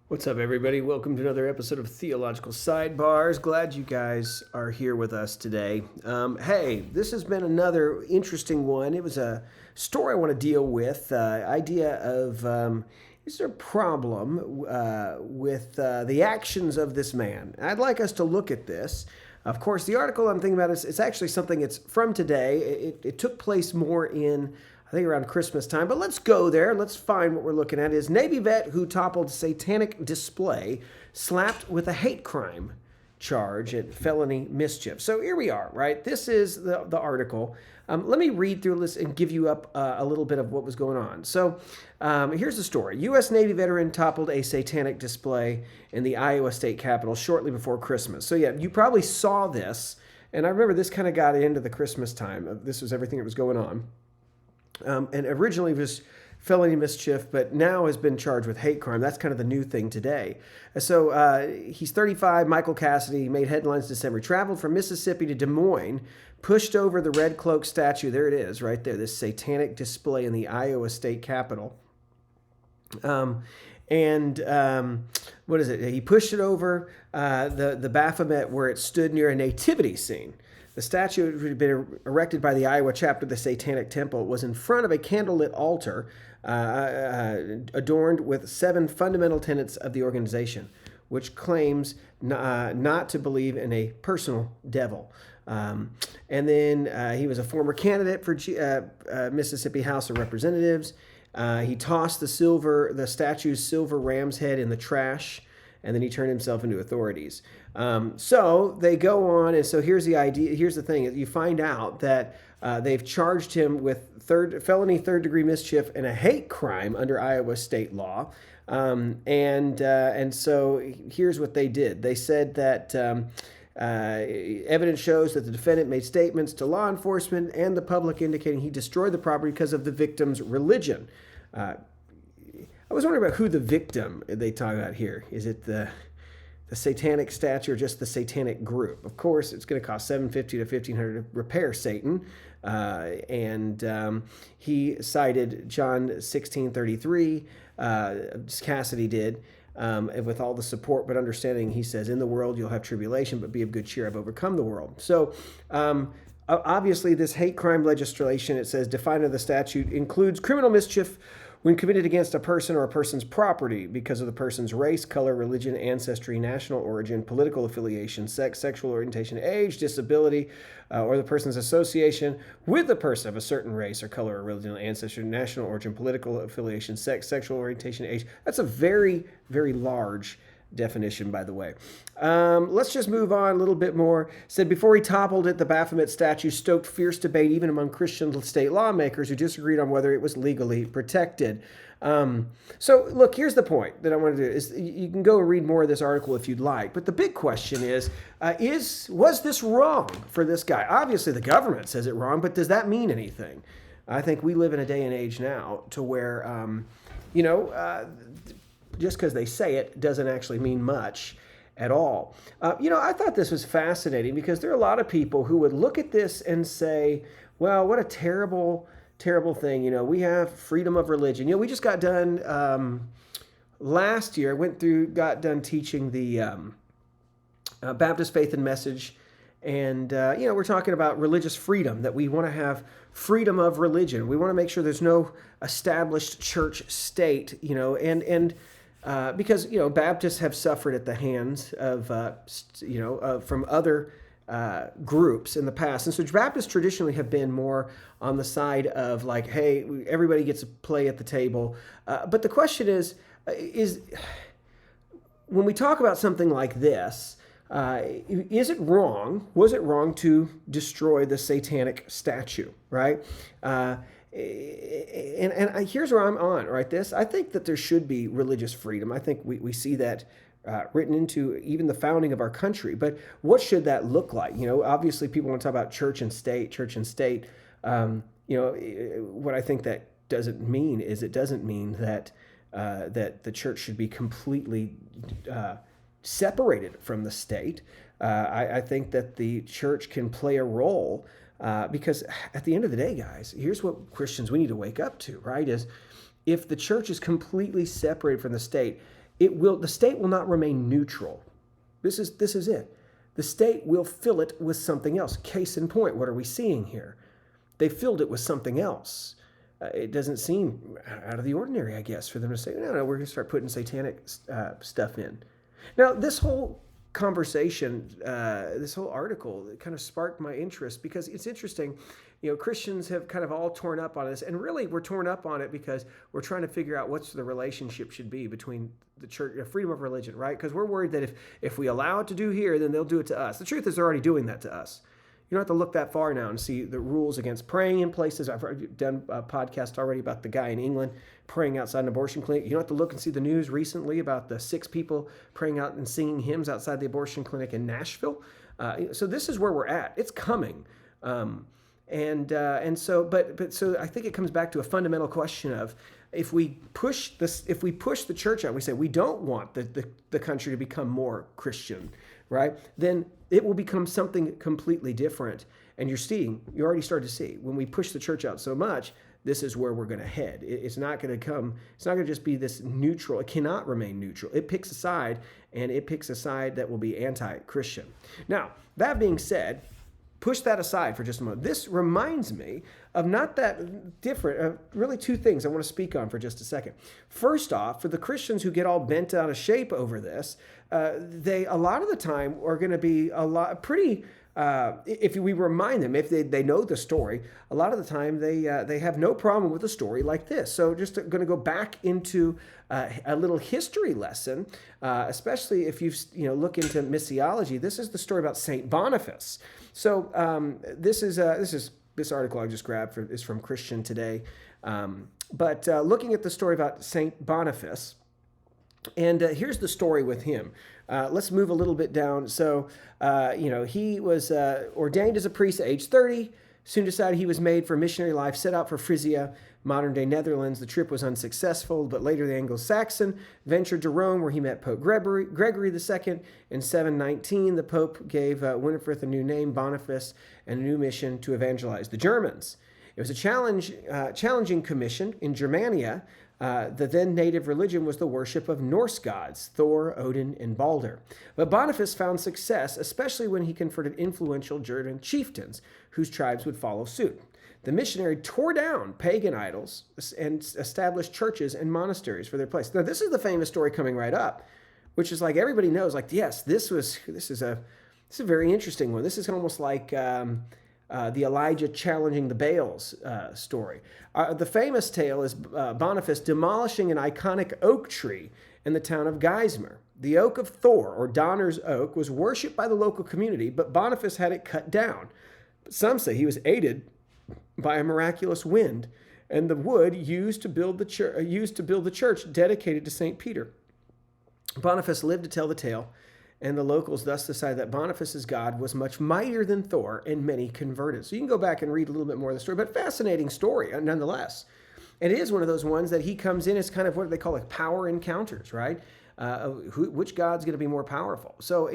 What's up, everybody? Welcome to another episode of Theological Sidebars. Glad you guys are here with us today. Hey, this has been another interesting one. It was a story I want to deal with. Idea of is there a problem with the actions of this man? I'd like us to look at this. Of course, the article I'm thinking about is it's actually something that's from today. It took place more in I think around Christmas time, but let's go there. Let's find what we're looking at is Navy vet who toppled satanic display slapped with a hate crime charge at felony mischief. So here we are, right? This is the article. Let me read through this and give you up a little bit of what was going on. So here's the story. U.S. Navy veteran toppled a satanic display in the Iowa state capitol shortly before Christmas. So yeah, you probably saw this, and I remember this kind of got into the Christmas time. This was everything that was going on. And originally was felony mischief, but now has been charged with hate crime. That's kind of the new thing today. So he's 35, Michael Cassidy, made headlines December, traveled from Mississippi to Des Moines, pushed over the red cloak statue. There it is, right there, this satanic display in the Iowa state capitol. What is it? He pushed it over the Baphomet where it stood near a nativity scene. The statue, which had been erected by the Iowa chapter of the Satanic Temple, was in front of a candlelit altar adorned with 7 fundamental tenets of the organization, which claims not to believe in a personal devil. And then he was a former candidate for Mississippi House of Representatives. He tossed the statue's silver ram's head in the trash, and then he turned himself into authorities. So they go on, and so here's the idea. Here's the thing: you find out that they've charged him with felony third-degree mischief and a hate crime under Iowa state law. And so here's what they did. They said that evidence shows that the defendant made statements to law enforcement and the public indicating he destroyed the property because of the victim's religion. I was wondering about who the victim they talk about here. Is it the satanic statue or just the satanic group? Of course, it's going to cost $750 to $1,500 to repair Satan. He cited John 16:33, Cassidy did, with all the support but understanding. He says, in the world you'll have tribulation, but be of good cheer, I've overcome the world. So obviously this hate crime legislation, it says, defined in the statute, includes criminal mischief when committed against a person or a person's property because of the person's race, color, religion, ancestry, national origin, political affiliation, sex, sexual orientation, age, disability, or the person's association with a person of a certain race or color or religion, ancestry, national origin, political affiliation, sex, sexual orientation, age. That's a very, very large definition, by the way. Let's just move on a little bit more. Said before he toppled it, the Baphomet statue stoked fierce debate even among Christian state lawmakers who disagreed on whether it was legally protected. So look, here's the point that I want to do is you can go read more of this article if you'd like, but the big question is was this wrong for this guy? Obviously the government says it wrong, but does that mean anything? I think we live in a day and age now to where, just because they say it doesn't actually mean much at all. I thought this was fascinating because there are a lot of people who would look at this and say, well, what a terrible, terrible thing. We have freedom of religion. We just got done last year, got done teaching the Baptist Faith and Message. And, we're talking about religious freedom, that we want to have freedom of religion. We want to make sure there's no established church state, because Baptists have suffered at the hands of from other groups in the past, and so Baptists traditionally have been more on the side of like, hey, everybody gets a play at the table. But the question is when we talk about something like this, is it wrong? Was it wrong to destroy the satanic statue? Right. And here's where I'm on, right? I think that there should be religious freedom. I think we see that written into even the founding of our country. But what should that look like? Obviously people want to talk about church and state. What I think that doesn't mean is it doesn't mean that the church should be completely separated from the state. I think that the church can play a role because at the end of the day, guys, here's what Christians we need to wake up to, right? Is if the church is completely separated from the state, The state will not remain neutral. This is it. The state will fill it with something else. Case in point, what are we seeing here? They filled it with something else. It doesn't seem out of the ordinary, I guess, for them to say, no, we're going to start putting satanic stuff in. Now, this whole conversation, this whole article, it kind of sparked my interest because it's interesting. Christians have kind of all torn up on this, and really we're torn up on it because we're trying to figure out what's the relationship should be between the church, freedom of religion, right? Because we're worried that if we allow it to do here, then they'll do it to us. The truth is they're already doing that to us. You don't have to look that far now and see the rules against praying in places. I've done a podcast already about the guy in England praying outside an abortion clinic. You don't have to look and see the news recently about the 6 people praying out and singing hymns outside the abortion clinic in Nashville. So this is where we're at. It's coming. So I think it comes back to a fundamental question of if we push the church out, we say we don't want the country to become more Christian, right? Then it will become something completely different. And you already started to see when we push the church out so much, this is where we're going to head. It's not going to just be this neutral. It cannot remain neutral. It picks a side, and it picks a side that will be anti-Christian. Now, that being said, push that aside for just a moment. This reminds me of not that different, really 2 things I want to speak on for just a second. First off, for the Christians who get all bent out of shape over this, they a lot of the time are going to be if we remind them, if they know the story, a lot of the time they have no problem with a story like this. So just going to go back into a little history lesson, especially if you look into missiology. This is the story about Saint Boniface. So this article I just grabbed is from Christian Today, but looking at the story about Saint Boniface. And here's the story with him. Let's move a little bit down. So, he was ordained as a priest at age 30, soon decided he was made for missionary life, set out for Frisia, modern-day Netherlands. The trip was unsuccessful, but later the Anglo-Saxon ventured to Rome, where he met Pope Gregory II. In 719, the Pope gave Winifred a new name, Boniface, and a new mission to evangelize the Germans. It was a challenging commission in Germania. The then native religion was the worship of Norse gods, Thor, Odin, and Balder. But Boniface found success, especially when he converted influential German chieftains whose tribes would follow suit. The missionary tore down pagan idols and established churches and monasteries for their place. Now, this is the famous story coming right up, which is like everybody knows, like, yes, this is a very interesting one. This is almost like the Elijah challenging the Baals story. The famous tale is Boniface demolishing an iconic oak tree in the town of Geismar. The oak of Thor, or Donner's oak, was worshipped by the local community, but Boniface had it cut down. Some say he was aided by a miraculous wind, and the wood used to build the church dedicated to St. Peter. Boniface lived to tell the tale, and the locals thus decided that Boniface's God was much mightier than Thor, and many converted. So you can go back and read a little bit more of the story, but fascinating story nonetheless. And it is one of those ones that he comes in as kind of what they call like power encounters, right? Which God's going to be more powerful? So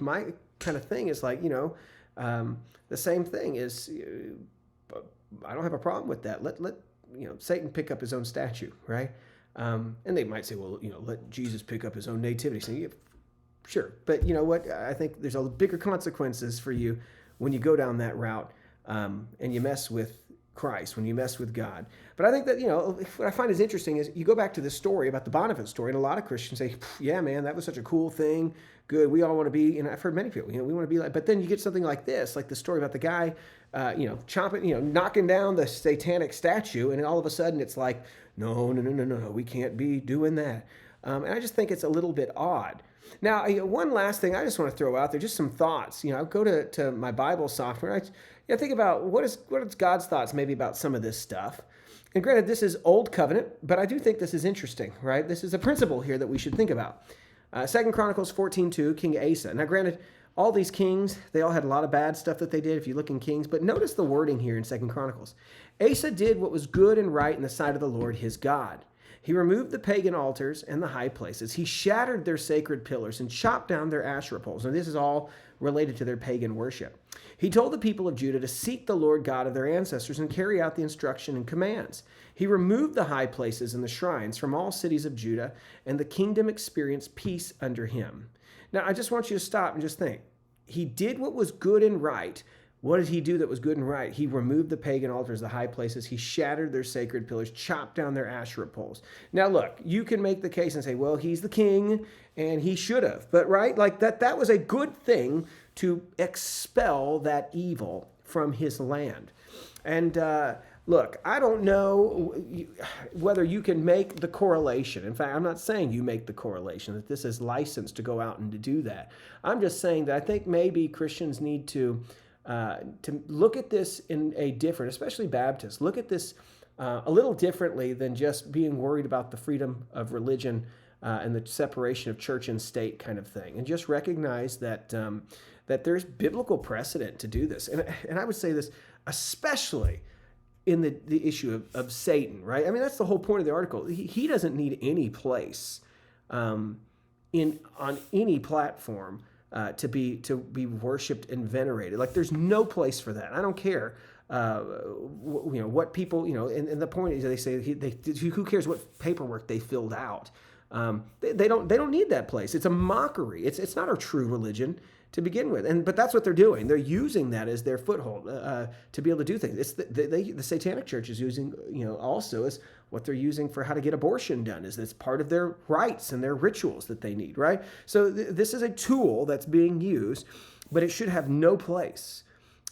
my kind of thing is like, the same thing is, I don't have a problem with that. Let Satan pick up his own statue, right? And they might say, well, let Jesus pick up his own nativity. So sure, but you know what? I think there's bigger consequences for you when you go down that route, and you mess with Christ, when you mess with God. But I think that, what I find is interesting is you go back to this story about the Boniface story, and a lot of Christians say, yeah, man, that was such a cool thing. Good. We all want to be, and I've heard many people, we want to be like, but then you get something like this, like the story about the guy, knocking down the satanic statue, and all of a sudden it's like, no, we can't be doing that. And I just think it's a little bit odd. Now, one last thing I just want to throw out there, just some thoughts. I go to my Bible software. I think about what is God's thoughts maybe about some of this stuff. And granted, this is Old Covenant, but I do think this is interesting, right? This is a principle here that we should think about. 2 Chronicles 14:2, King Asa. Now, granted, all these kings, they all had a lot of bad stuff that they did if you look in Kings, but notice the wording here in 2 Chronicles. Asa did what was good and right in the sight of the Lord his God. He removed the pagan altars and the high places. He shattered their sacred pillars and chopped down their Asherah poles. And this is all related to their pagan worship. He told the people of Judah to seek the Lord God of their ancestors and carry out the instruction and commands. He removed the high places and the shrines from all cities of Judah, and the kingdom experienced peace under him. Now, I just want you to stop and just think. He did what was good and right. What did he do that was good and right? He removed the pagan altars, the high places. He shattered their sacred pillars, chopped down their Asherah poles. Now, look, you can make the case and say, well, he's the king and he should have. But, right, like that was a good thing to expel that evil from his land. And look, I don't know whether you can make the correlation. In fact, I'm not saying you make the correlation, that this is licensed to go out and to do that. I'm just saying that I think maybe Christians need to look at this in a different, especially Baptists, look at this a little differently than just being worried about the freedom of religion and the separation of church and state kind of thing, and just recognize that that there's biblical precedent to do this. And I would say this especially in the issue of Satan, right? I mean, that's the whole point of the article. He doesn't need any place on any platform to be worshipped and venerated. Like, there's no place for that. I don't care, what people, and the point is, they say who cares what paperwork they filled out? They don't need that place. It's a mockery. It's not our true religion to begin with. But that's what they're doing. They're using that as their foothold to be able to do things. It's the Satanic Church is using, also as what they're using for how to get abortion done. Is it's part of their rites and their rituals that they need, right? So this is a tool that's being used, but it should have no place.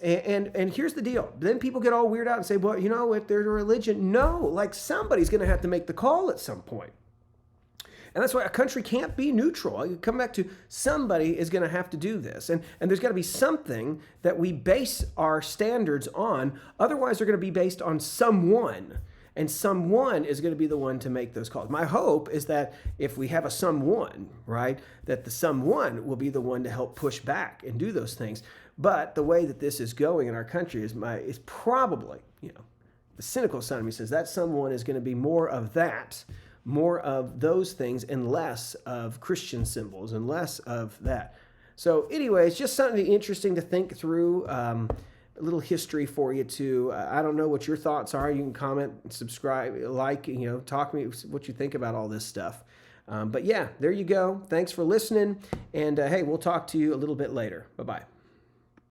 And here's the deal. Then people get all weirded out and say, well, if there's a religion, no, like somebody's going to have to make the call at some point. And that's why a country can't be neutral. You come back to somebody is going to have to do this. And there's got to be something that we base our standards on. Otherwise, they're going to be based on someone. And someone is going to be the one to make those calls. My hope is that if we have a someone, right, that the someone will be the one to help push back and do those things. But the way that this is going in our country is probably, the cynical side of me says that someone is going to be more of that, more of those things, and less of Christian symbols and less of that. So anyway, it's just something interesting to think through. A little history for you too. I don't know what your thoughts are. You can comment, subscribe, talk to me what you think about all this stuff. But yeah, there you go. Thanks for listening. And hey, we'll talk to you a little bit later. Bye-bye.